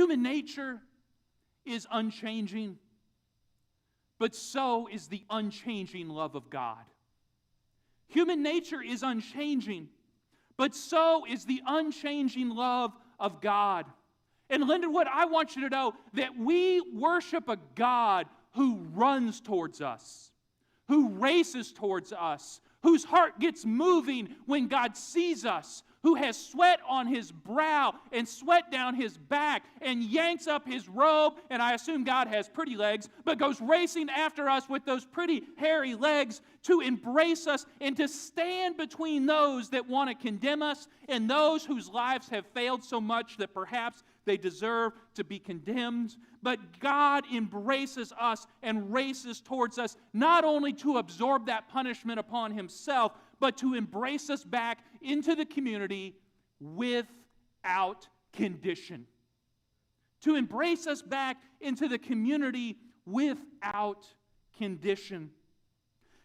Human nature is unchanging, but so is the unchanging love of God. Human nature is unchanging, but so is the unchanging love of God. And Lindenwood, I want you to know that we worship a God who runs towards us, who races towards us, whose heart gets moving when God sees us, who has sweat on his brow and sweat down his back and yanks up his robe, and I assume God has pretty legs, but goes racing after us with those pretty hairy legs to embrace us and to stand between those that want to condemn us and those whose lives have failed so much that perhaps they deserve to be condemned. But God embraces us and races towards us, not only to absorb that punishment upon himself, but to embrace us back into the community without condition. To embrace us back into the community without condition.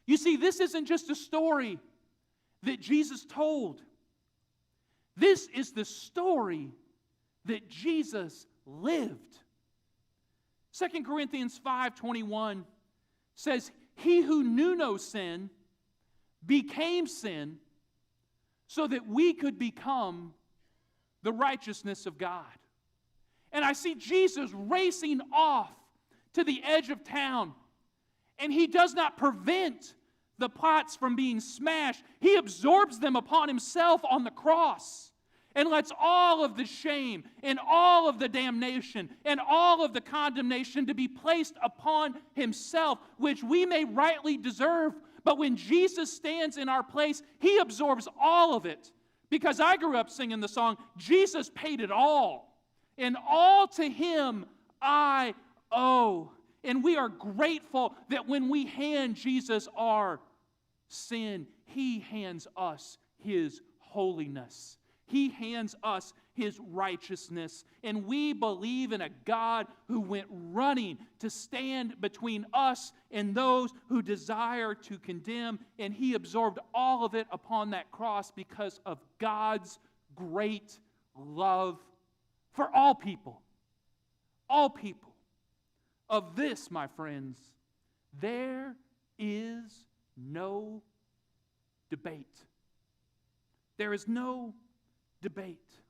You see, this isn't just a story that Jesus told. This is the story that Jesus lived. 2 Corinthians 5:21 says, "He who knew no sin became sin so that we could become the righteousness of God." And I see Jesus racing off to the edge of town, and he does not prevent the pots from being smashed. He absorbs them upon himself on the cross and lets all of the shame and all of the damnation and all of the condemnation to be placed upon himself, which we may rightly deserve. But when Jesus stands in our place, he absorbs all of it. Because I grew up singing the song, Jesus paid it all, and all to him I owe. And we are grateful that when we hand Jesus our sin, he hands us his holiness. He hands us his righteousness. And we believe in a God who went running to stand between us and those who desire to condemn. And he absorbed all of it upon that cross because of God's great love for all people. All people. Of this, my friends, there is no debate. There is no debate.